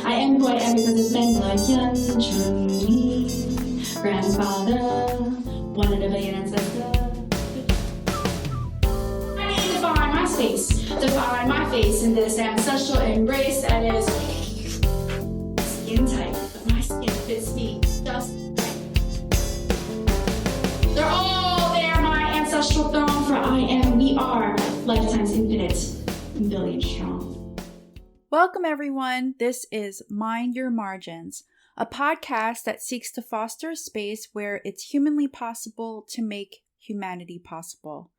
I am who I am because it's been like grandfather, one in a billion ancestor. I need to define my space, define my face in this ancestral embrace that is skin tight, but my skin fits me just right. They're all there, my ancestral throne, for I am, we are, lifetimes infinite, billion strong. Welcome, everyone. This is Mind Your Margins, a podcast that seeks to foster a space where it's humanly possible to make humanity possible.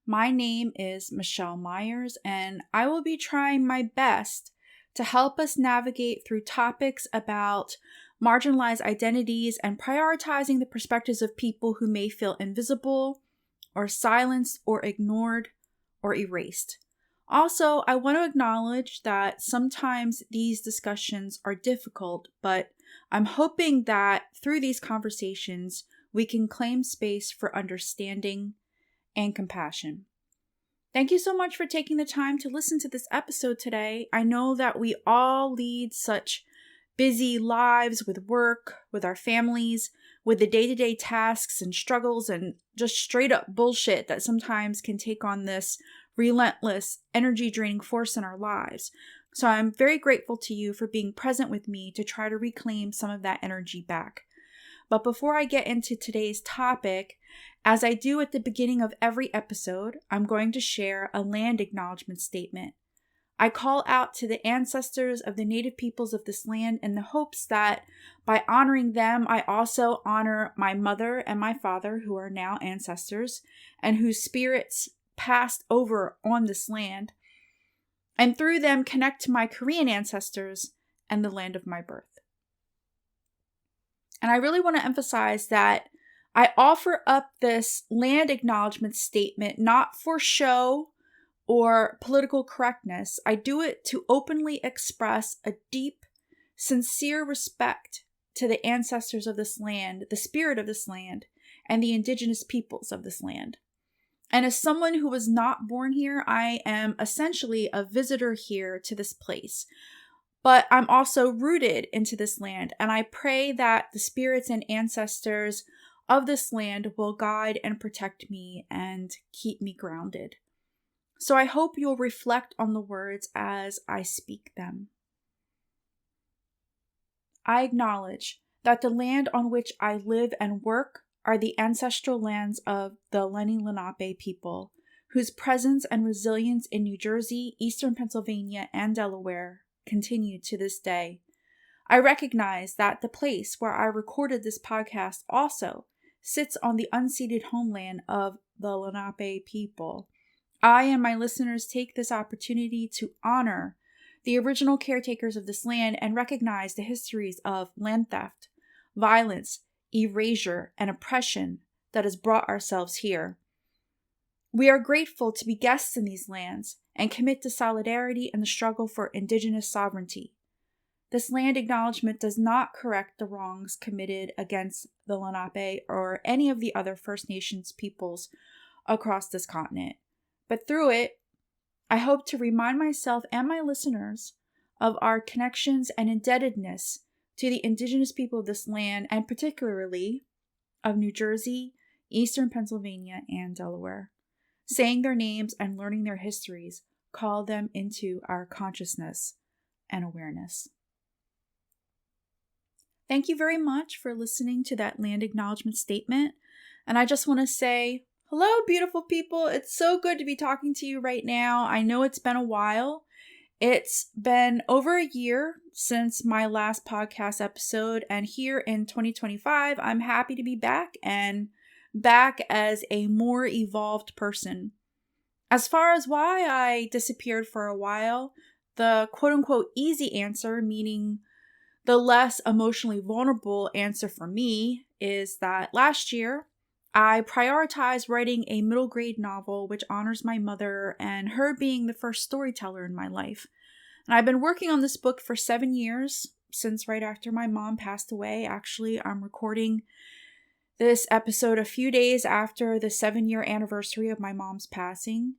My name is Michelle Myers, and I will be trying my best to help us navigate through topics about marginalized identities and prioritizing the perspectives of people who may feel invisible or silenced or ignored or erased. Also, I want to acknowledge that sometimes these discussions are difficult, but I'm hoping that through these conversations, we can claim space for understanding and compassion. Thank you so much for taking the time to listen to this episode today. I know that we all lead such busy lives with work, with our families, with the day-to-day tasks and struggles and just straight up bullshit that sometimes can take on this relentless, energy-draining force in our lives. So I'm very grateful to you for being present with me to try to reclaim some of that energy back. But before I get into today's topic, as I do at the beginning of every episode, I'm going to share a land acknowledgement statement. I call out to the ancestors of the native peoples of this land in the hopes that by honoring them, I also honor my mother and my father, who are now ancestors, and whose spirits passed over on this land, and through them connect to my Korean ancestors and the land of my birth. And I really want to emphasize that I offer up this land acknowledgement statement not for show or political correctness. I do it to openly express a deep, sincere respect to the ancestors of this land, the spirit of this land, and the indigenous peoples of this land. And as someone who was not born here, I am essentially a visitor here to this place. But I'm also rooted into this land, and I pray that the spirits and ancestors of this land will guide and protect me and keep me grounded. So I hope you'll reflect on the words as I speak them. I acknowledge that the land on which I live and work are the ancestral lands of the Lenni Lenape people, whose presence and resilience in New Jersey, Eastern Pennsylvania, and Delaware continue to this day. I recognize that the place where I recorded this podcast also sits on the unceded homeland of the Lenape people. I and my listeners take this opportunity to honor the original caretakers of this land and recognize the histories of land theft, violence, erasure, and oppression that has brought ourselves here. We are grateful to be guests in these lands and commit to solidarity in the struggle for indigenous sovereignty. This land acknowledgement does not correct the wrongs committed against the Lenape or any of the other First Nations peoples across this continent, but through it, I hope to remind myself and my listeners of our connections and indebtedness to the indigenous people of this land, and particularly of New Jersey, Eastern Pennsylvania, and Delaware. Saying their names and learning their histories call them into our consciousness and awareness. Thank you very much for listening to that land acknowledgement statement. And I just want to say, hello, beautiful people. It's so good to be talking to you right now. I know it's been a while. It's been over a year since my last podcast episode, and here in 2025, I'm happy to be back and back as a more evolved person. As far as why I disappeared for a while, the quote-unquote easy answer, meaning the less emotionally vulnerable answer for me, is that last year, I prioritized writing a middle grade novel which honors my mother and her being the first storyteller in my life. And I've been working on this book for 7 years, since right after my mom passed away. Actually, I'm recording this episode a few days after the 7-year anniversary of my mom's passing.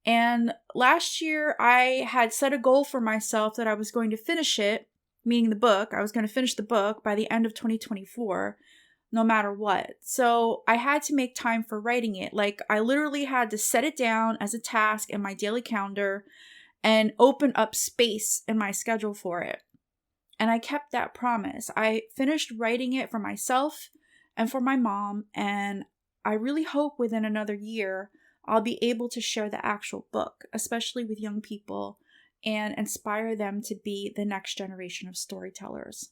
And last year, I had set a goal for myself that I was going to finish it meaning the book. I was going to finish the book by the end of 2024, no matter what. So I had to make time for writing it. Like, I literally had to set it down as a task in my daily calendar and open up space in my schedule for it. And I kept that promise. I finished writing it for myself and for my mom, and I really hope within another year I'll be able to share the actual book, especially with young people, and inspire them to be the next generation of storytellers.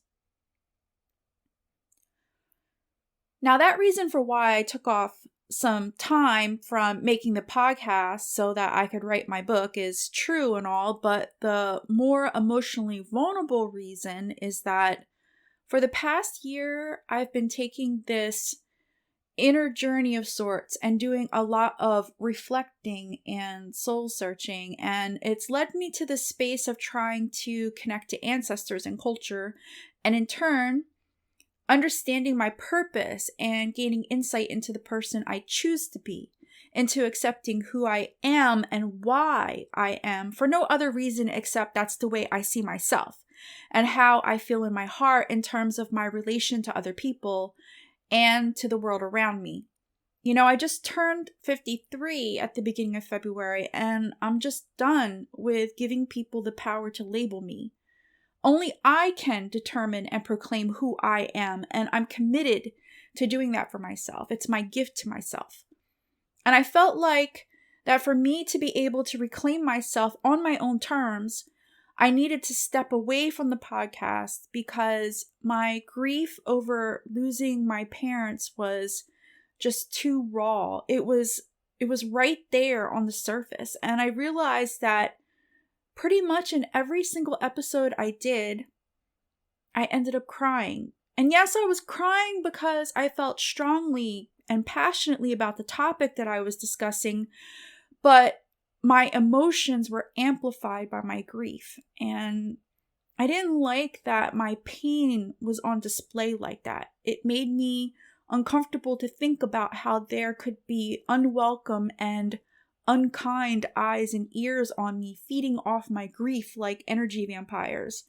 Now, that reason for why I took off some time from making the podcast so that I could write my book is true and all, but the more emotionally vulnerable reason is that for the past year, I've been taking this inner journey of sorts and doing a lot of reflecting and soul searching, and it's led me to the space of trying to connect to ancestors and culture, and in turn understanding my purpose and gaining insight into the person I choose to be, into accepting who I am and why I am, for no other reason except that's the way I see myself and how I feel in my heart in terms of my relation to other people and to the world around me. You know, I just turned 53 at the beginning of February, and I'm just done with giving people the power to label me. Only I can determine and proclaim who I am, and I'm committed to doing that for myself. It's my gift to myself. And I felt like that for me to be able to reclaim myself on my own terms, I needed to step away from the podcast because my grief over losing my parents was just too raw. It was right there on the surface. And I realized that pretty much in every single episode I did, I ended up crying. And yes, I was crying because I felt strongly and passionately about the topic that I was discussing, but my emotions were amplified by my grief. And I didn't like that my pain was on display like that. It made me uncomfortable to think about how there could be unwelcome and unkind eyes and ears on me, feeding off my grief like energy vampires.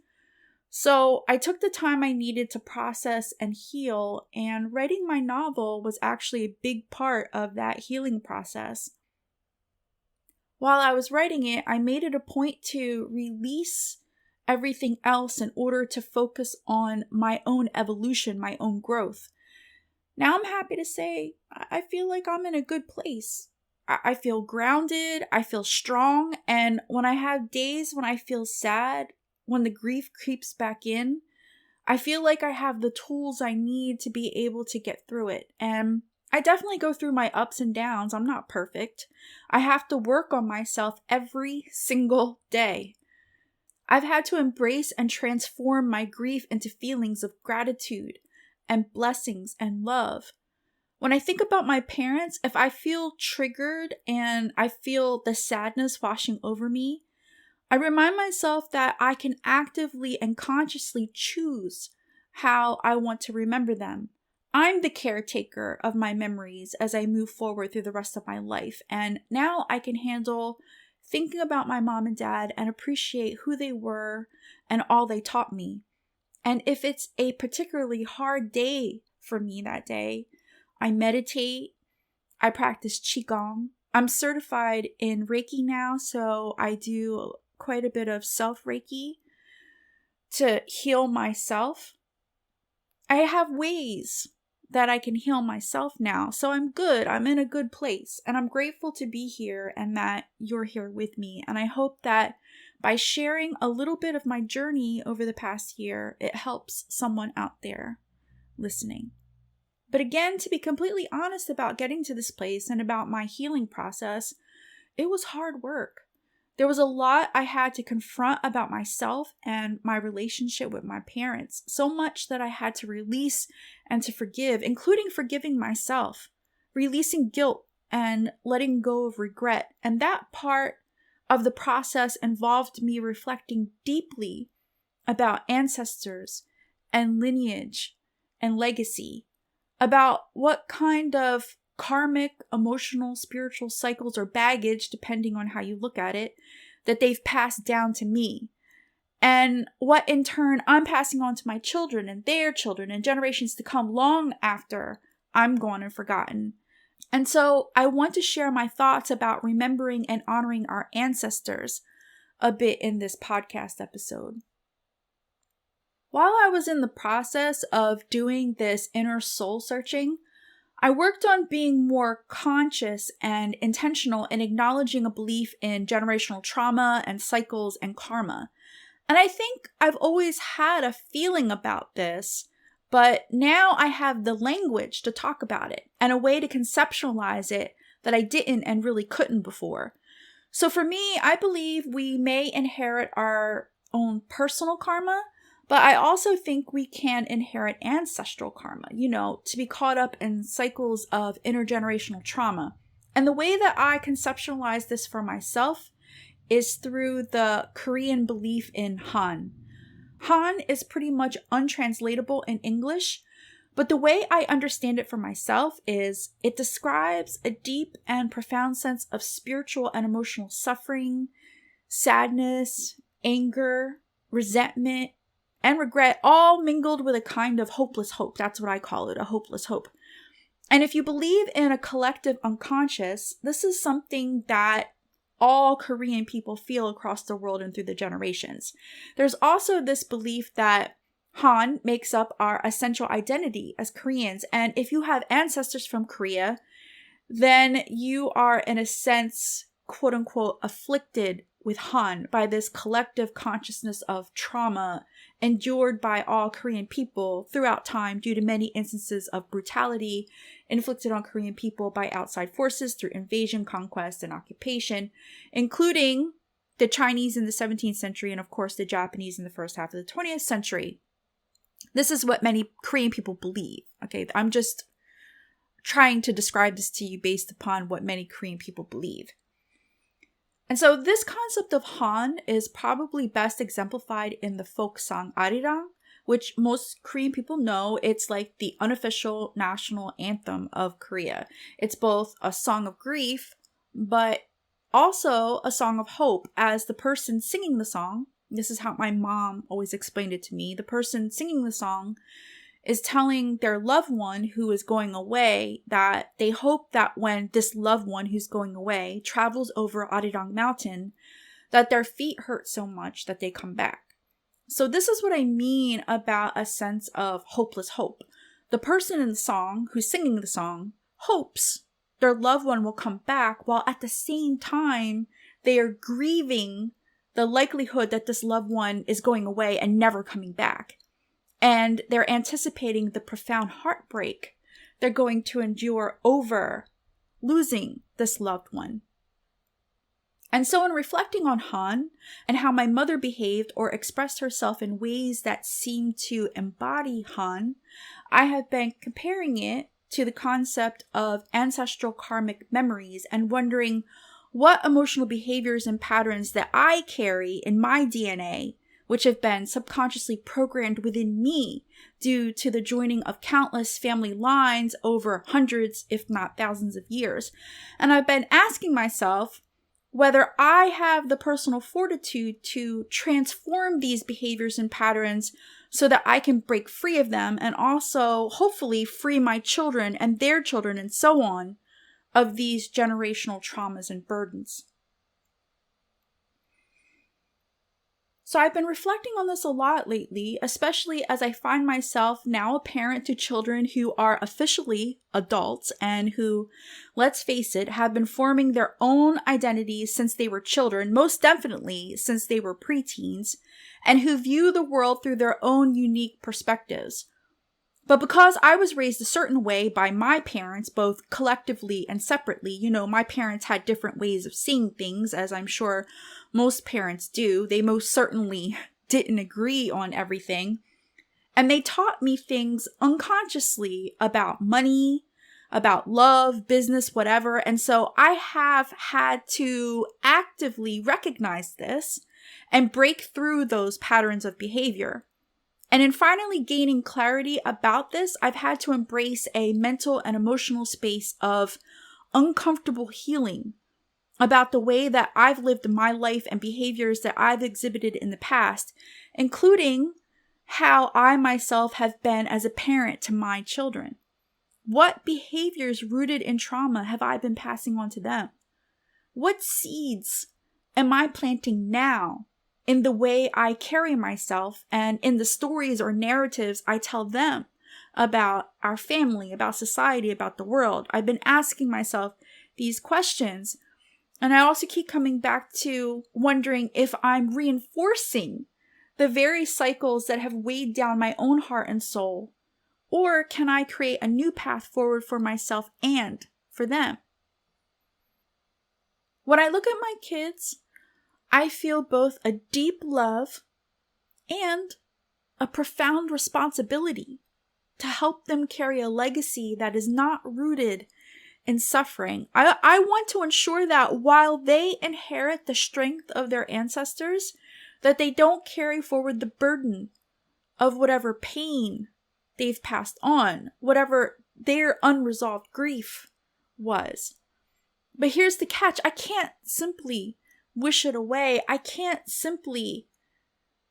So I took the time I needed to process and heal, and writing my novel was actually a big part of that healing process. While I was writing it, I made it a point to release everything else in order to focus on my own evolution, my own growth. Now I'm happy to say I feel like I'm in a good place. I feel grounded, I feel strong, and when I have days when I feel sad, when the grief creeps back in, I feel like I have the tools I need to be able to get through it. And I definitely go through my ups and downs. I'm not perfect. I have to work on myself every single day. I've had to embrace and transform my grief into feelings of gratitude and blessings and love. When I think about my parents, if I feel triggered and I feel the sadness washing over me, I remind myself that I can actively and consciously choose how I want to remember them. I'm the caretaker of my memories as I move forward through the rest of my life, and now I can handle thinking about my mom and dad and appreciate who they were and all they taught me. And if it's a particularly hard day for me that day, I meditate, I practice Qigong. I'm certified in Reiki now, so I do quite a bit of self-Reiki to heal myself. I have ways that I can heal myself now, so I'm good. I'm in a good place, and I'm grateful to be here and that you're here with me. And I hope that by sharing a little bit of my journey over the past year, it helps someone out there listening. But again, to be completely honest about getting to this place and about my healing process, it was hard work. There was a lot I had to confront about myself and my relationship with my parents, so much that I had to release and to forgive, including forgiving myself, releasing guilt and letting go of regret. And that part of the process involved me reflecting deeply about ancestors and lineage and legacy, about what kind of karmic, emotional, spiritual cycles or baggage, depending on how you look at it, that they've passed down to me. and what in turn I'm passing on to my children and their children and generations to come long after I'm gone and forgotten. And so I want to share my thoughts about remembering and honoring our ancestors a bit in this podcast episode. While I was in the process of doing this inner soul searching, I worked on being more conscious and intentional in acknowledging a belief in generational trauma and cycles and karma. And I think I've always had a feeling about this, but now I have the language to talk about it and a way to conceptualize it that I didn't and really couldn't before. So for me, I believe we may inherit our own personal karma, but I also think we can inherit ancestral karma, to be caught up in cycles of intergenerational trauma. And the way that I conceptualize this for myself is through the Korean belief in Han. Han is pretty much untranslatable in English, but the way I understand it for myself is it describes a deep and profound sense of spiritual and emotional suffering, sadness, anger, resentment, and regret, all mingled with a kind of hopeless hope. That's what I call it, a hopeless hope. And if you believe in a collective unconscious, this is something that all Korean people feel across the world and through the generations. There's also this belief that Han makes up our essential identity as Koreans. And if you have ancestors from Korea, then you are, in a sense, quote unquote, afflicted with Han by this collective consciousness of trauma endured by all Korean people throughout time due to many instances of brutality inflicted on Korean people by outside forces through invasion, conquest, and occupation, including the Chinese in the 17th century and, of course, the Japanese in the first half of the 20th century. This is what many Korean people believe. Okay, I'm just trying to describe this to you based upon what many Korean people believe. And so this concept of Han is probably best exemplified in the folk song Arirang, which most Korean people know. It's like the unofficial national anthem of Korea. It's both a song of grief, but also a song of hope, as the person singing the song, this is how my mom always explained it to me, the person singing the song is telling their loved one who is going away that they hope that when this loved one who's going away travels over Arirang Mountain, that their feet hurt so much that they come back. So this is what I mean about a sense of hopeless hope. The person in the song who's singing the song hopes their loved one will come back, while at the same time they are grieving the likelihood that this loved one is going away and never coming back. And they're anticipating the profound heartbreak they're going to endure over losing this loved one. And so in reflecting on Han and how my mother behaved or expressed herself in ways that seem to embody Han, I have been comparing it to the concept of ancestral karmic memories and wondering what emotional behaviors and patterns that I carry in my DNA, which have been subconsciously programmed within me due to the joining of countless family lines over hundreds, if not thousands of years. And I've been asking myself whether I have the personal fortitude to transform these behaviors and patterns so that I can break free of them and also hopefully free my children and their children and so on of these generational traumas and burdens. So I've been reflecting on this a lot lately, especially as I find myself now a parent to children who are officially adults and who, let's face it, have been forming their own identities since they were children, most definitely since they were preteens, and who view the world through their own unique perspectives. But because I was raised a certain way by my parents, both collectively and separately, my parents had different ways of seeing things, as I'm sure most parents do. They most certainly didn't agree on everything. And they taught me things unconsciously about money, about love, business, whatever. And so I have had to actively recognize this and break through those patterns of behavior. And in finally gaining clarity about this, I've had to embrace a mental and emotional space of uncomfortable healing, about the way that I've lived my life and behaviors that I've exhibited in the past, including how I myself have been as a parent to my children. What behaviors rooted in trauma have I been passing on to them? What seeds am I planting now in the way I carry myself and in the stories or narratives I tell them about our family, about society, about the world? I've been asking myself these questions, and I also keep coming back to wondering if I'm reinforcing the very cycles that have weighed down my own heart and soul, or can I create a new path forward for myself and for them? When I look at my kids, I feel both a deep love and a profound responsibility to help them carry a legacy that is not rooted in suffering. I want to ensure that while they inherit the strength of their ancestors, that they don't carry forward the burden of whatever pain they've passed on, whatever their unresolved grief was. But here's the catch. I can't simply wish it away. I can't simply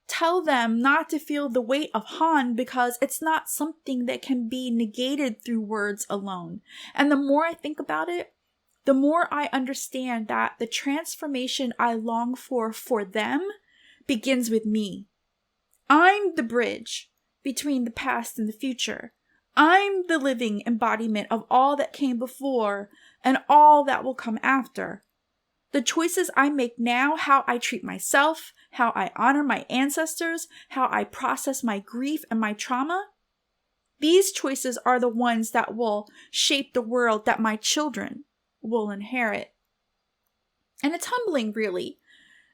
tell them not to feel the weight of Han, because it's not something that can be negated through words alone. And the more I think about it, the more I understand that the transformation I long for them begins with me. I'm the bridge between the past and the future. I'm the living embodiment of all that came before and all that will come after. The choices I make now, how I treat myself, how I honor my ancestors, how I process my grief and my trauma, these choices are the ones that will shape the world that my children will inherit. And it's humbling, really.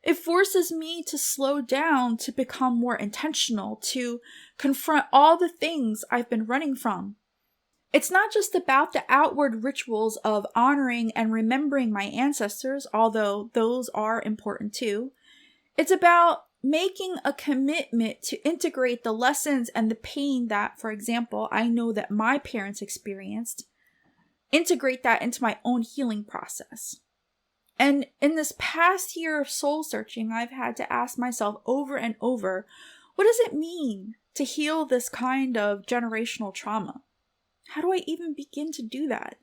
It forces me to slow down, to become more intentional, to confront all the things I've been running from. It's not just about the outward rituals of honoring and remembering my ancestors, although those are important too. It's about making a commitment to integrate the lessons and the pain that, for example, I know that my parents experienced, integrate that into my own healing process. And in this past year of soul searching, I've had to ask myself over and over, what does it mean to heal this kind of generational trauma? How do I even begin to do that?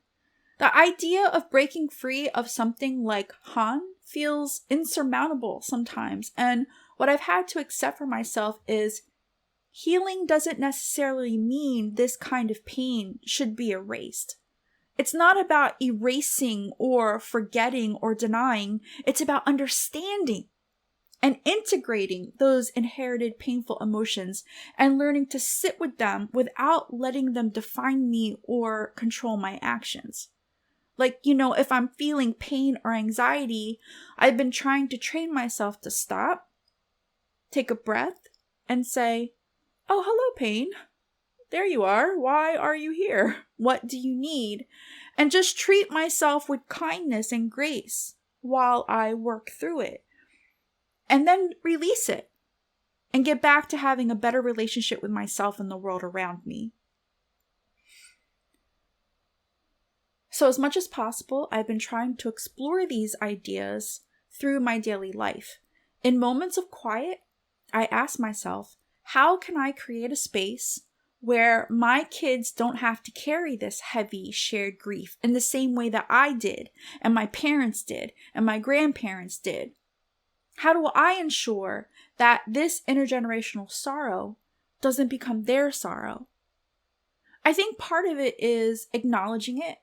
The idea of breaking free of something like Han feels insurmountable sometimes, and what I've had to accept for myself is healing doesn't necessarily mean this kind of pain should be erased. It's not about erasing or forgetting or denying. It's about understanding and integrating those inherited painful emotions and learning to sit with them without letting them define me or control my actions. Like, if I'm feeling pain or anxiety, I've been trying to train myself to stop, take a breath, and say, "Oh, hello, pain. There you are. Why are you here? What do you need?" And just treat myself with kindness and grace while I work through it. And then release it and get back to having a better relationship with myself and the world around me. So as much as possible, I've been trying to explore these ideas through my daily life. In moments of quiet, I ask myself, how can I create a space where my kids don't have to carry this heavy shared grief in the same way that I did, and my parents did, and my grandparents did? How do I ensure that this intergenerational sorrow doesn't become their sorrow? I think part of it is acknowledging it,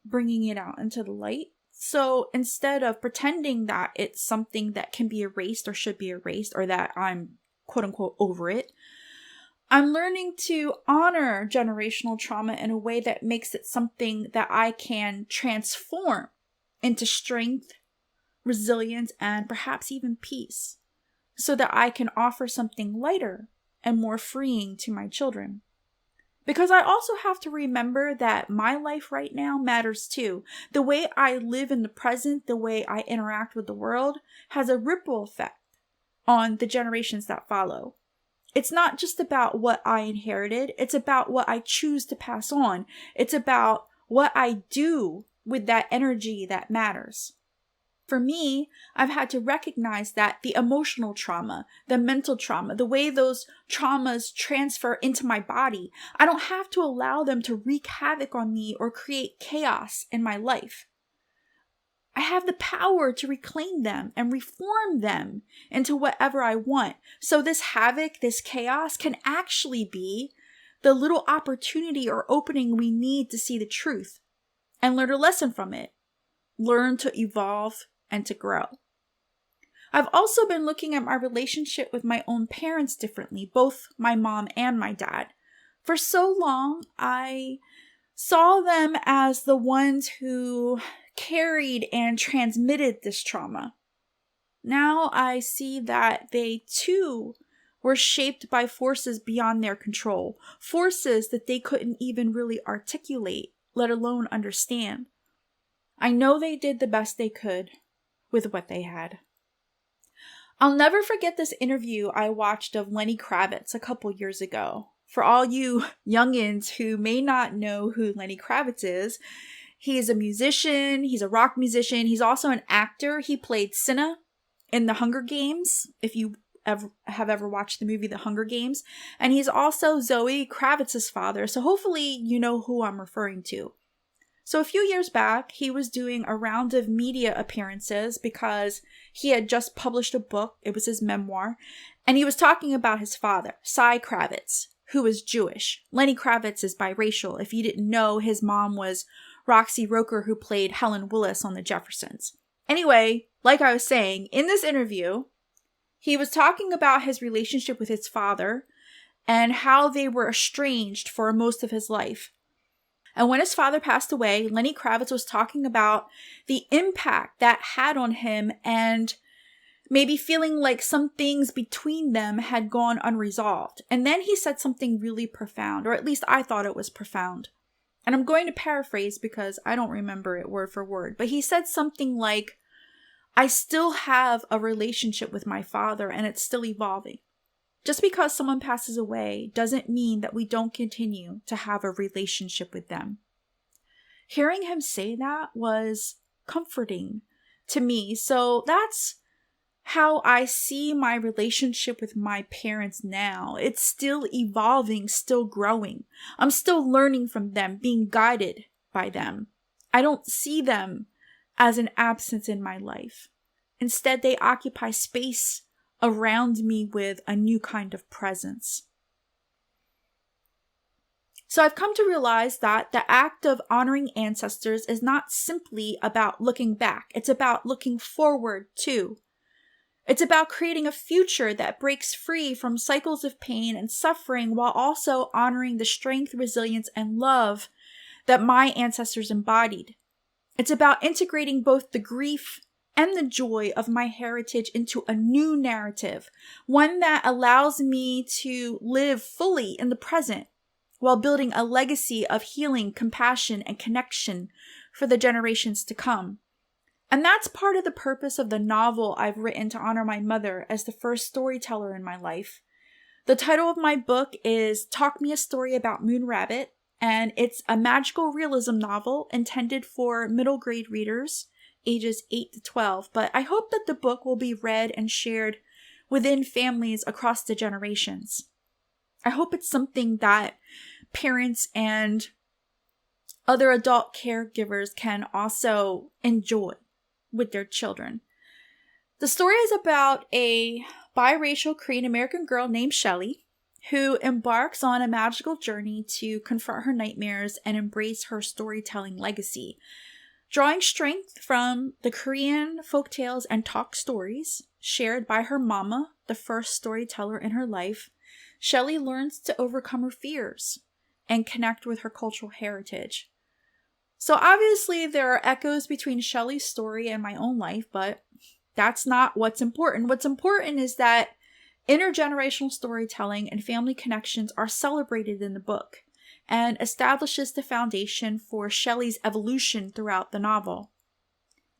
bringing it out into the light. So instead of pretending that it's something that can be erased or should be erased, or that I'm quote unquote over it, I'm learning to honor generational trauma in a way that makes it something that I can transform into strength, resilience, and perhaps even peace, so that I can offer something lighter and more freeing to my children. Because I also have to remember that my life right now matters too. The way I live in the present, the way I interact with the world, has a ripple effect on the generations that follow. It's not just about what I inherited, it's about what I choose to pass on. It's about what I do with that energy that matters. For me, I've had to recognize that the emotional trauma, the mental trauma, the way those traumas transfer into my body, I don't have to allow them to wreak havoc on me or create chaos in my life. I have the power to reclaim them and reform them into whatever I want. So this havoc, this chaos can actually be the little opportunity or opening we need to see the truth and learn a lesson from it. Learn to evolve and to grow. I've also been looking at my relationship with my own parents differently, both my mom and my dad. For so long, I saw them as the ones who carried and transmitted this trauma. Now I see that they too were shaped by forces beyond their control, forces that they couldn't even really articulate, let alone understand. I know they did the best they could with what they had. I'll never forget this interview I watched of Lenny Kravitz a couple years ago. For all you youngins who may not know who Lenny Kravitz is, he is a musician, he's a rock musician, he's also an actor. He played Cinna in The Hunger Games, if you have ever watched the movie The Hunger Games. And he's also Zoe Kravitz's father, so hopefully you know who I'm referring to. So a few years back, he was doing a round of media appearances because he had just published a book. It was his memoir. And he was talking about his father, Cy Kravitz, who is Jewish. Lenny Kravitz is biracial. If you didn't know, his mom was Roxy Roker, who played Helen Willis on The Jeffersons. Anyway, like I was saying, in this interview, he was talking about his relationship with his father and how they were estranged for most of his life. And when his father passed away, Lenny Kravitz was talking about the impact that had on him and maybe feeling like some things between them had gone unresolved. And then he said something really profound, or at least I thought it was profound. And I'm going to paraphrase because I don't remember it word for word. But he said something like, I still have a relationship with my father and it's still evolving. Just because someone passes away doesn't mean that we don't continue to have a relationship with them. Hearing him say that was comforting to me. So that's how I see my relationship with my parents now. It's still evolving, still growing. I'm still learning from them, being guided by them. I don't see them as an absence in my life. Instead, they occupy space around me with a new kind of presence. So I've come to realize that the act of honoring ancestors is not simply about looking back. It's about looking forward too. It's about creating a future that breaks free from cycles of pain and suffering while also honoring the strength, resilience, and love that my ancestors embodied. It's about integrating both the grief and the joy of my heritage into a new narrative, one that allows me to live fully in the present while building a legacy of healing, compassion, and connection for the generations to come. And that's part of the purpose of the novel I've written to honor my mother as the first storyteller in my life. The title of my book is Talk Me a Story About Moon Rabbit, and it's a magical realism novel intended for middle grade readers, ages 8 to 12. But I hope that the book will be read and shared within families across the generations. I hope it's something that parents and other adult caregivers can also enjoy with their children. The story is about a biracial Korean American girl named Shelly who embarks on a magical journey to confront her nightmares and embrace her storytelling legacy. Drawing strength from the Korean folktales and talk stories shared by her mama, the first storyteller in her life, Shelly learns to overcome her fears and connect with her cultural heritage. So obviously there are echoes between Shelly's story and my own life, but that's not what's important. What's important is that intergenerational storytelling and family connections are celebrated in the book and establishes the foundation for Shelly's evolution throughout the novel.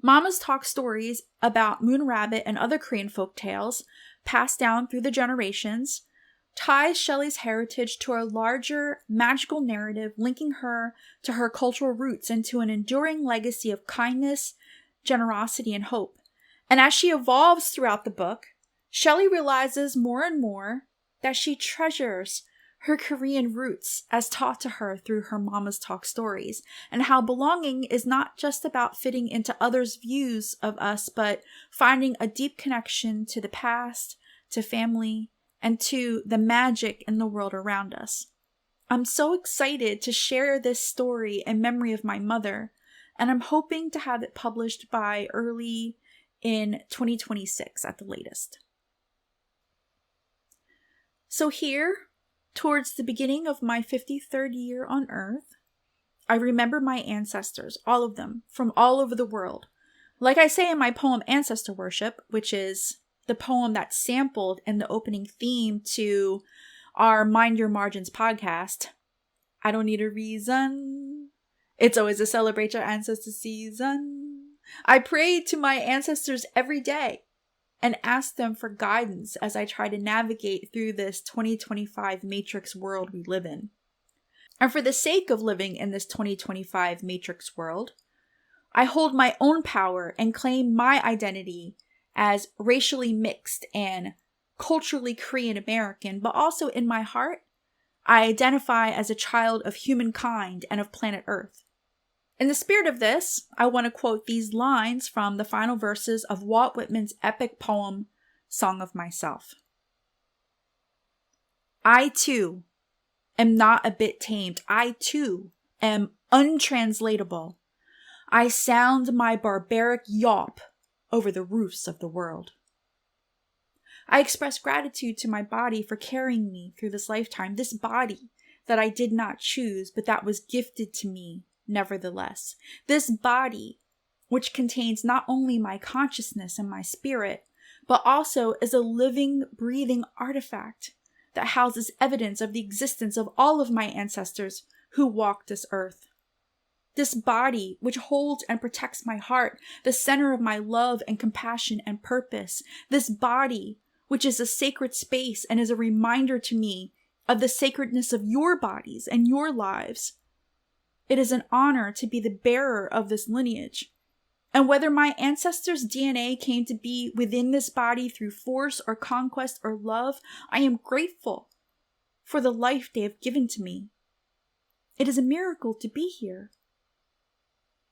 Mamas talk stories about Moon Rabbit and other Korean folktales passed down through the generations ties Shelly's heritage to a larger magical narrative linking her to her cultural roots and to an enduring legacy of kindness, generosity, and hope. And as she evolves throughout the book, Shelley realizes more and more that she treasures her Korean roots as taught to her through her Mama's Talk stories, and how belonging is not just about fitting into others' views of us, but finding a deep connection to the past, to family, and to the magic in the world around us. I'm so excited to share this story in memory of my mother, and I'm hoping to have it published by early in 2026 at the latest. So here, towards the beginning of my 53rd year on Earth, I remember my ancestors, all of them, from all over the world. Like I say in my poem Ancestor Worship, which is the poem that's sampled in the opening theme to our Mind Your Margins podcast, I don't need a reason. It's always a celebrate your ancestors season. I pray to my ancestors every day and ask them for guidance as I try to navigate through this 2025 matrix world we live in. And for the sake of living in this 2025 matrix world, I hold my own power and claim my identity as racially mixed and culturally Korean American, but also in my heart, I identify as a child of humankind and of planet Earth. In the spirit of this, I want to quote these lines from the final verses of Walt Whitman's epic poem, Song of Myself. I too am not a bit tamed. I too am untranslatable. I sound my barbaric yawp over the roofs of the world. I express gratitude to my body for carrying me through this lifetime, this body that I did not choose, but that was gifted to me nevertheless. This body, which contains not only my consciousness and my spirit, but also is a living, breathing artifact that houses evidence of the existence of all of my ancestors who walked this earth. This body, which holds and protects my heart, the center of my love and compassion and purpose. This body, which is a sacred space and is a reminder to me of the sacredness of your bodies and your lives. It is an honor to be the bearer of this lineage. And whether my ancestors' DNA came to be within this body through force or conquest or love, I am grateful for the life they have given to me. It is a miracle to be here.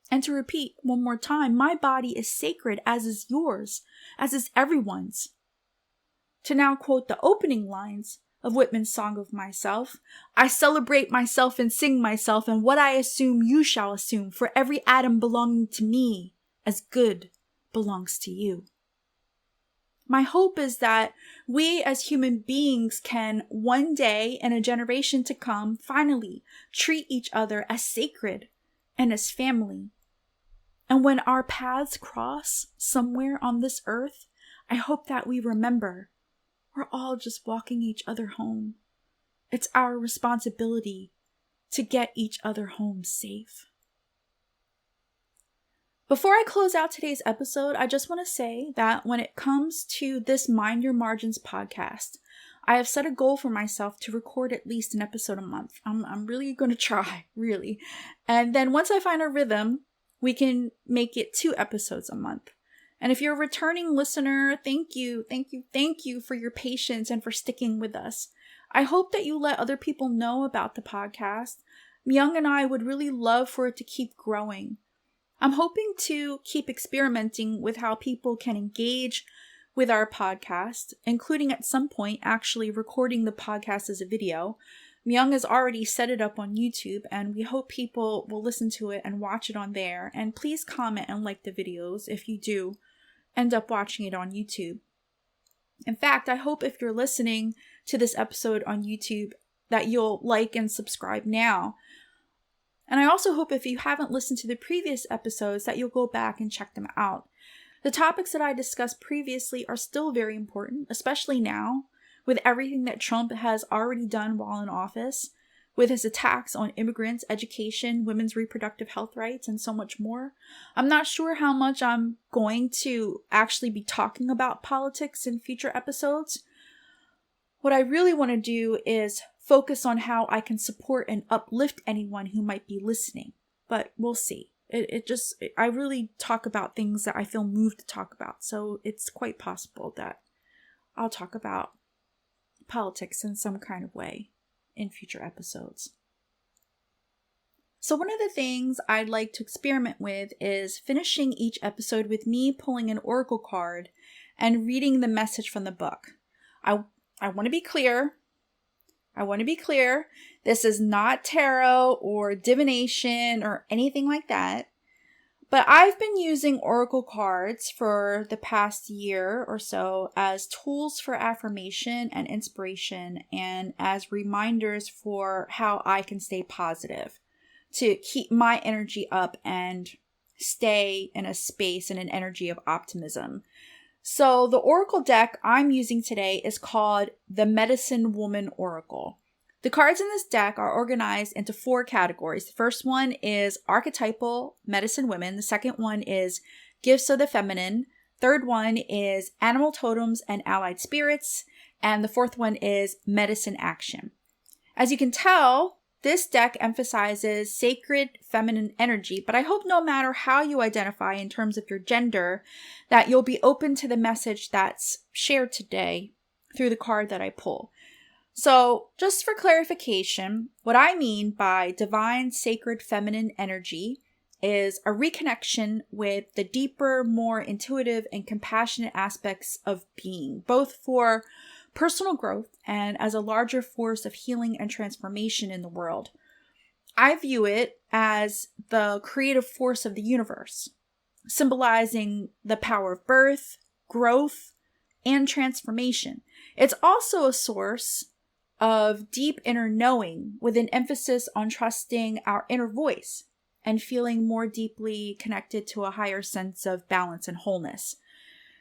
And to repeat one more time, my body is sacred, as is yours, as is everyone's. To now quote the opening lines of Whitman's Song of Myself, I celebrate myself and sing myself, and what I assume you shall assume, for every atom belonging to me as good belongs to you. My hope is that we as human beings can one day in a generation to come finally treat each other as sacred and as family. And when our paths cross somewhere on this earth, I hope that we remember we're all just walking each other home. It's our responsibility to get each other home safe. Before I close out today's episode, I just want to say that when it comes to this Mind Your Margins podcast, I have set a goal for myself to record at least an episode a month. I'm really going to try, really. And then once I find a rhythm, we can make it 2 episodes a month. And if you're a returning listener, thank you for your patience and for sticking with us. I hope that you let other people know about the podcast. Myong and I would really love for it to keep growing. I'm hoping to keep experimenting with how people can engage with our podcast, including at some point actually recording the podcast as a video. Myong has already set it up on YouTube, and we hope people will listen to it and watch it on there. And please comment and like the videos if you do end up watching it on YouTube. In fact, I hope if you're listening to this episode on YouTube that you'll like and subscribe now. And I also hope if you haven't listened to the previous episodes that you'll go back and check them out. The topics that I discussed previously are still very important, especially now, with everything that Trump has already done while in office, with his attacks on immigrants, education, women's reproductive health rights, and so much more. I'm not sure how much I'm going to actually be talking about politics in future episodes. What I really want to do is focus on how I can support and uplift anyone who might be listening, but we'll see. I really talk about things that I feel moved to talk about. So it's quite possible that I'll talk about politics in some kind of way in future episodes. So one of the things I'd like to experiment with is finishing each episode with me pulling an oracle card and reading the message from the book. I want to be clear. This is not tarot or divination or anything like that. But I've been using oracle cards for the past year or so as tools for affirmation and inspiration, and as reminders for how I can stay positive, to keep my energy up and stay in a space and an energy of optimism. So the oracle deck I'm using today is called the Medicine Woman Oracle. The cards in this deck are organized into 4 categories. The first one is archetypal medicine women. The second one is gifts of the feminine. Third one is animal totems and allied spirits. And the fourth one is medicine action. As you can tell, this deck emphasizes sacred feminine energy, but I hope no matter how you identify in terms of your gender, that you'll be open to the message that's shared today through the card that I pull. So just for clarification, what I mean by divine sacred feminine energy is a reconnection with the deeper, more intuitive and compassionate aspects of being, both for personal growth and as a larger force of healing and transformation in the world. I view it as the creative force of the universe, symbolizing the power of birth, growth, and transformation. It's also a source of deep inner knowing with an emphasis on trusting our inner voice and feeling more deeply connected to a higher sense of balance and wholeness.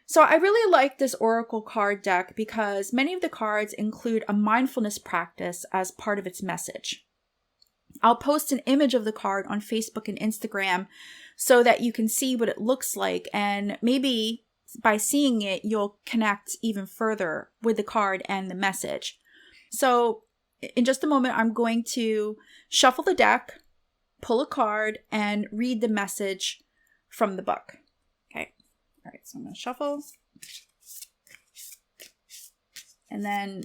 So I really like this oracle card deck because many of the cards include a mindfulness practice as part of its message. I'll post an image of the card on Facebook and Instagram so that you can see what it looks like, and maybe by seeing it, you'll connect even further with the card and the message. So in just a moment, I'm going to shuffle the deck, pull a card, and read the message from the book. Okay. All right. So I'm going to shuffle. And then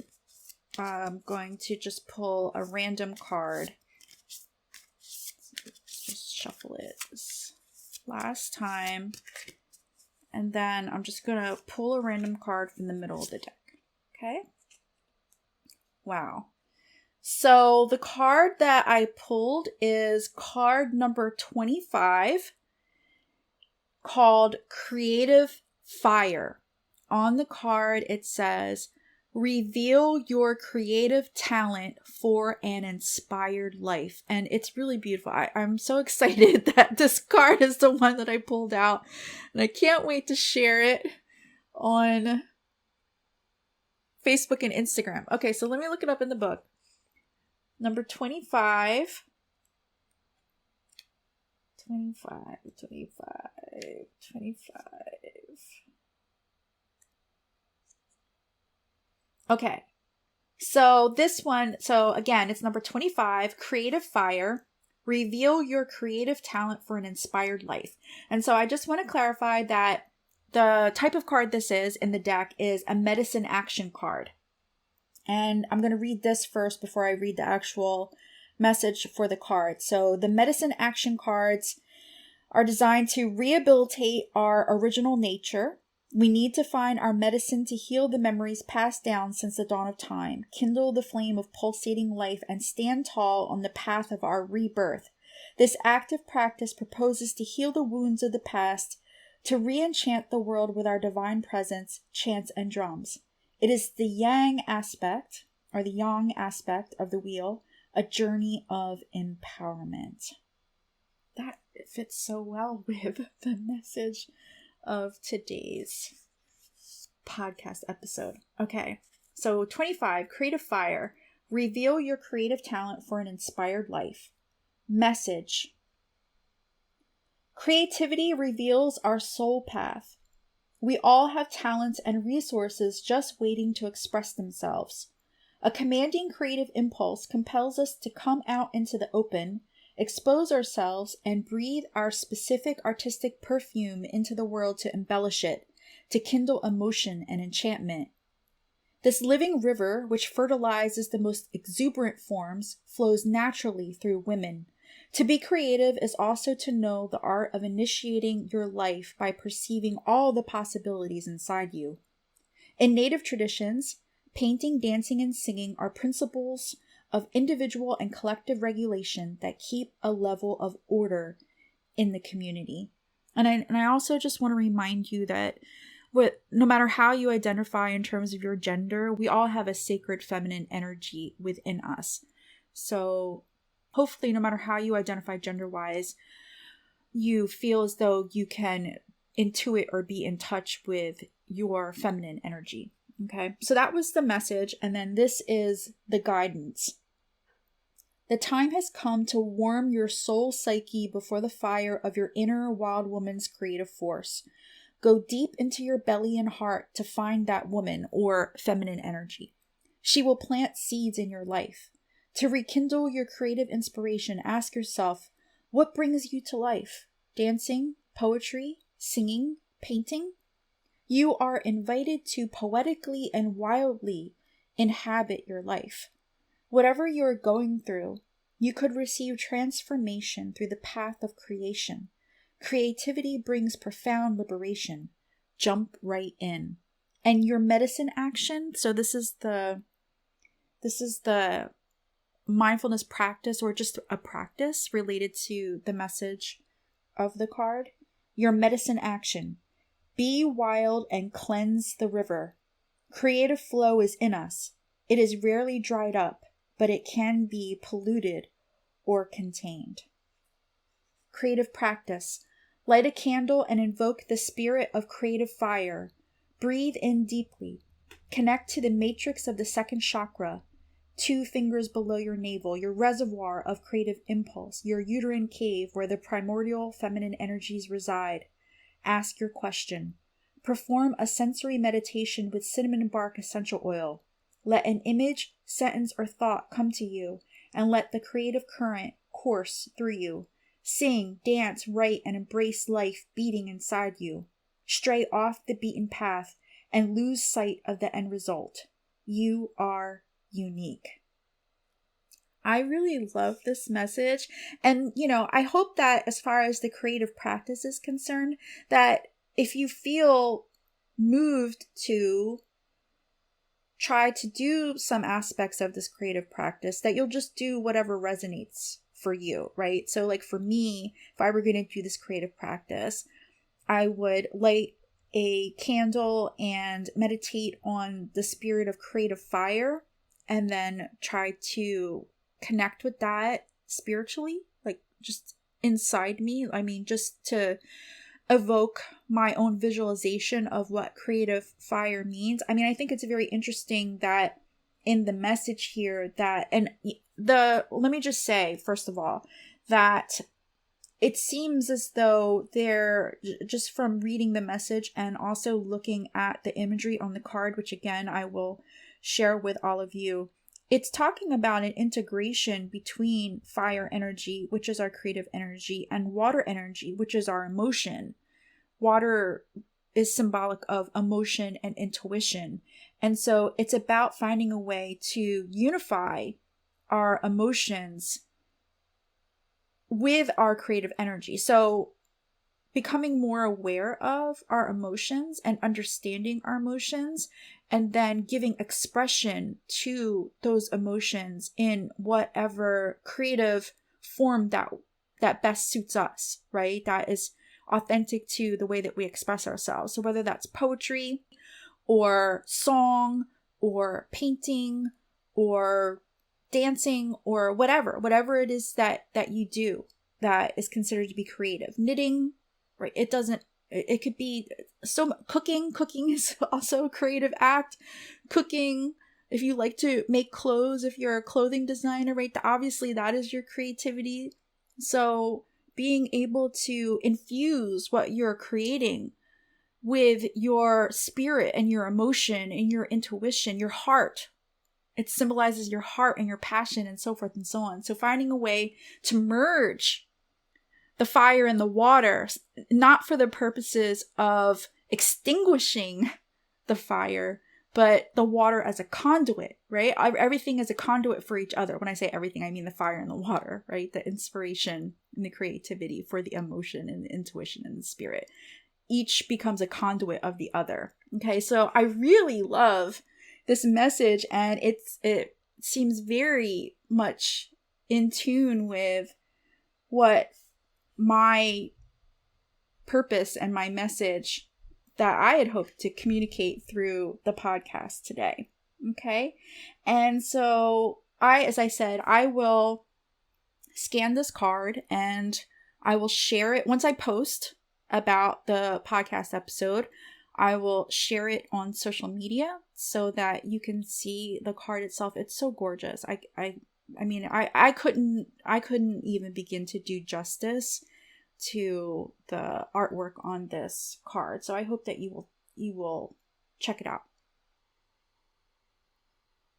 I'm going to just pull a random card. Just shuffle it this last time. And then I'm just going to pull a random card from the middle of the deck. Okay. Wow. So the card that I pulled is card number 25, called Creative Fire. On the card, it says, reveal your creative talent for an inspired life. And it's really beautiful. I'm so excited that this card is the one that I pulled out. And I can't wait to share it on Facebook and Instagram. Okay, so let me look it up in the book. Number 25. 25. Okay. So this one, so again, it's number 25, Creative Fire. Reveal your creative talent for an inspired life. And so I just want to clarify that the type of card this is in the deck is a medicine action card. And I'm going to read this first before I read the actual message for the card. So the medicine action cards are designed to rehabilitate our original nature. We need to find our medicine to heal the memories passed down since the dawn of time, kindle the flame of pulsating life, and stand tall on the path of our rebirth. This active practice proposes to heal the wounds of the past, to re-enchant the world with our divine presence, chants, and drums. It is the yang aspect, or the yang aspect of the wheel, a journey of empowerment. That fits so well with the message of today's podcast episode. Okay, so 25, Creative Fire. Reveal your creative talent for an inspired life. Message. Creativity reveals our soul path. We all have talents and resources just waiting to express themselves. A commanding creative impulse compels us to come out into the open expose ourselves, and breathe our specific artistic perfume into the world to embellish it, to kindle emotion and enchantment. This living river, which fertilizes the most exuberant forms, flows naturally through women. To be creative is also to know the art of initiating your life by perceiving all the possibilities inside you. In Native traditions, painting, dancing, and singing are principles of individual and collective regulation that keep a level of order in the community. And I also just want to remind you that no matter how you identify in terms of your gender, we all have a sacred feminine energy within us. So hopefully, no matter how you identify gender-wise, you feel as though you can intuit or be in touch with your feminine energy. Okay, so that was the message. And then this is the guidance. The time has come to warm your soul psyche before the fire of your inner wild woman's creative force. Go deep into your belly and heart to find that woman or feminine energy. She will plant seeds in your life. To rekindle your creative inspiration, ask yourself, what brings you to life? Dancing, poetry, singing, painting? You are invited to poetically and wildly inhabit your life. Whatever you are going through, you could receive transformation through the path of creation. Creativity brings profound liberation. Jump right in. And your medicine action, so this is the mindfulness practice, or just a practice related to the message of the card. Your medicine action. Be wild and cleanse the river. Creative flow is in us. It is rarely dried up, but it can be polluted or contained. Creative practice. Light a candle and invoke the spirit of creative fire. Breathe in deeply. Connect to the matrix of the second chakra, 2 fingers below your navel, your reservoir of creative impulse, your uterine cave where the primordial feminine energies reside. Ask your question. Perform a sensory meditation with cinnamon bark essential oil. Let an image, sentence, or thought come to you, and let the creative current course through you. Sing, dance, write, and embrace life beating inside you. Stray off the beaten path and lose sight of the end result. You are unique. I really love this message. And, I hope that as far as the creative practice is concerned, that if you feel moved to try to do some aspects of this creative practice, that you'll just do whatever resonates for you, right? So like for me, if I were going to do this creative practice, I would light a candle and meditate on the spirit of creative fire, and then try to connect with that spiritually, like just inside me. I mean, just to evoke my own visualization of what creative fire means. I mean, I think it's very interesting that in the message here let me just say, first of all, that it seems as though they're, just from reading the message and also looking at the imagery on the card, which again, I will share with all of you, it's talking about an integration between fire energy, which is our creative energy, and water energy, which is our emotion. Water is symbolic of emotion and intuition. And so it's about finding a way to unify our emotions with our creative energy. So becoming more aware of our emotions and understanding our emotions, and then giving expression to those emotions in whatever creative form that best suits us, right? That is authentic to the way that we express ourselves. So whether that's poetry or song or painting or dancing or whatever it is that you do that is considered to be creative. Knitting, right? It could be cooking is also a creative act. Cooking, if you like to make clothes, if you're a clothing designer, right? Obviously that is your creativity. So being able to infuse what you're creating with your spirit and your emotion and your intuition, your heart, It symbolizes your heart and your passion and so forth and so on. So finding a way to merge the fire and the water, not for the purposes of extinguishing the fire, but the water as a conduit, right? Everything is a conduit for each other. When I say everything, I mean the fire and the water, right? The inspiration and the creativity for the emotion and the intuition and the spirit. Each becomes a conduit of the other. Okay, so I really love this message, and it seems very much in tune with what my purpose and my message that I had hoped to communicate through the podcast today. Okay. And so as I said, I will scan this card and I will share it once I post about the podcast episode. I will share it on social media so that you can see the card itself. It's so gorgeous. I mean, I couldn't even begin to do justice to the artwork on this card. So I hope that you will check it out.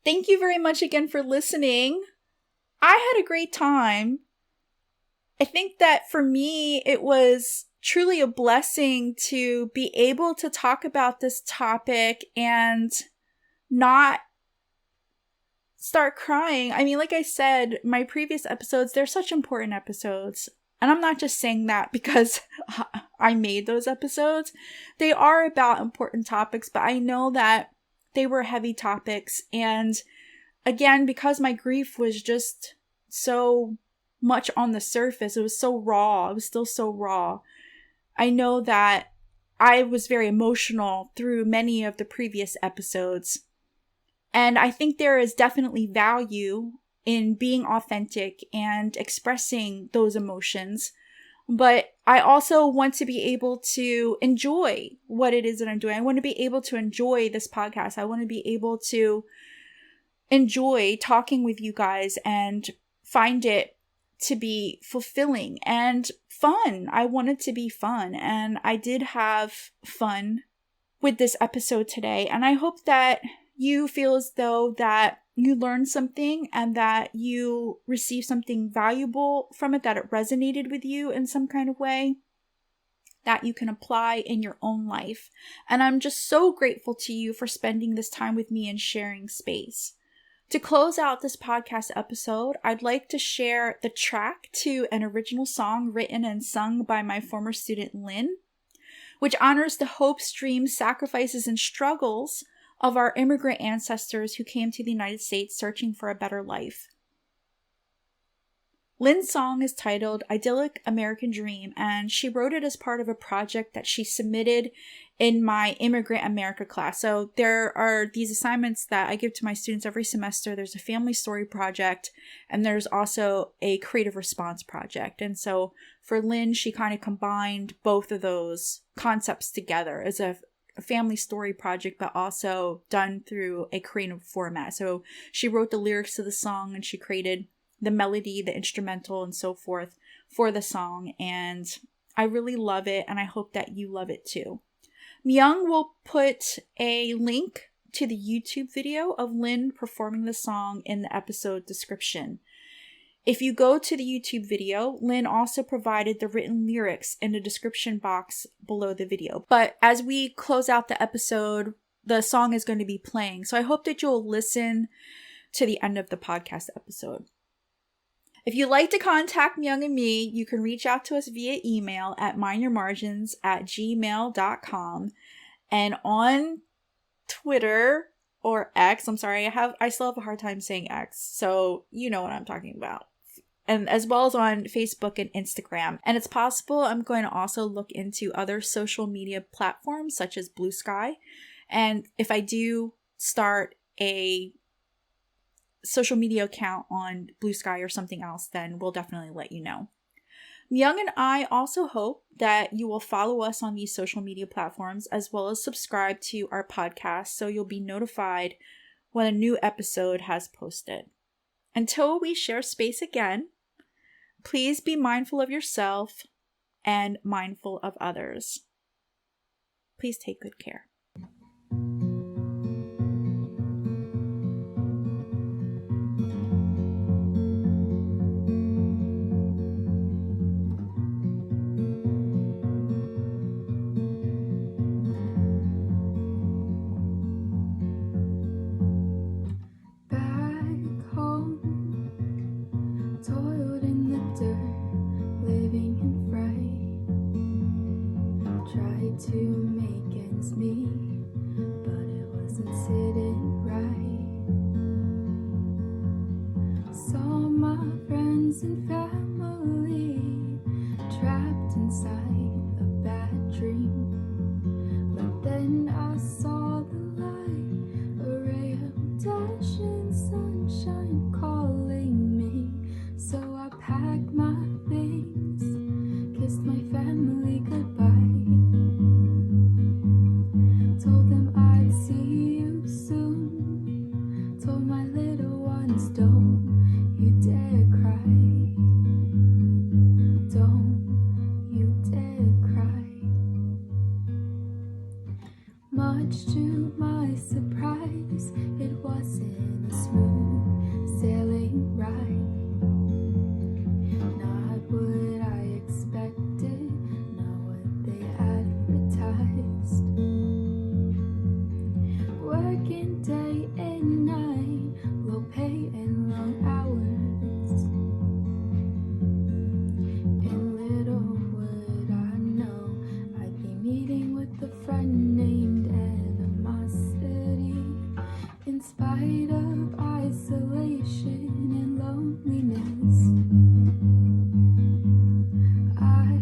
Thank you very much again for listening. I had a great time. I think that for me, it was truly a blessing to be able to talk about this topic and not start crying. I mean, like I said, my previous episodes, they're such important episodes. And I'm not just saying that because I made those episodes. They are about important topics, but I know that they were heavy topics. And again, because my grief was just so much on the surface, it was so raw. It was still so raw. I know that I was very emotional through many of the previous episodes. And I think there is definitely value in being authentic and expressing those emotions. But I also want to be able to enjoy what it is that I'm doing. I want to be able to enjoy this podcast. I want to be able to enjoy talking with you guys and find it to be fulfilling and fun. I want it to be fun. And I did have fun with this episode today. And I hope that you feel as though that you learned something and that you received something valuable from it, that it resonated with you in some kind of way that you can apply in your own life. And I'm just so grateful to you for spending this time with me and sharing space. To close out this podcast episode, I'd like to share the track to an original song written and sung by my former student Lynn, which honors the hopes, dreams, sacrifices, and struggles of our immigrant ancestors who came to the United States searching for a better life. Lynn's song is titled Idyllic American Dream, and she wrote it as part of a project that she submitted in my Immigrant America class. So there are these assignments that I give to my students every semester. There's a family story project, and there's also a creative response project. And so for Lynn, she kind of combined both of those concepts together as a family story project, but also done through a creative format. So she wrote the lyrics to the song and she created the melody, the instrumental, and so forth for the song. And I really love it, and I hope that you love it too. Myong will put a link to the YouTube video of Lynn performing the song in the episode description. If you go to the YouTube video, Lynn also provided the written lyrics in the description box below the video. But as we close out the episode, the song is going to be playing. So I hope that you'll listen to the end of the podcast episode. If you'd like to contact Myong and me, you can reach out to us via email at mindyourmargins@gmail.com. And on Twitter or X, I still have a hard time saying X, so you know what I'm talking about. And as well as on Facebook and Instagram. And it's possible I'm going to also look into other social media platforms such as Blue Sky. And if I do start a social media account on Blue Sky or something else, then we'll definitely let you know. Myong and I also hope that you will follow us on these social media platforms as well as subscribe to our podcast so you'll be notified when a new episode has posted. Until we share space again, please be mindful of yourself and mindful of others. Please take good care. friends and family, trapped inside a bad dream. But then I saw the light, a ray of dashing sunshine calling me. So I packed my things, kissed my family goodbye, told them I'd see you soon, told my little ones, don't you dare cry, don't you dare cry. Much to my surprise, it wasn't a smooth sailing ride. Not what I expected, not what they advertised. Working day and night, low pay and long hours. And little would I know, I'd be meeting with a friend named animosity. In spite of isolation and loneliness, I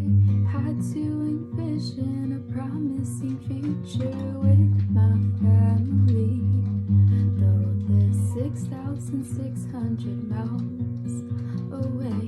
had to envision a promising future with my family. Though they're 6,600 miles away.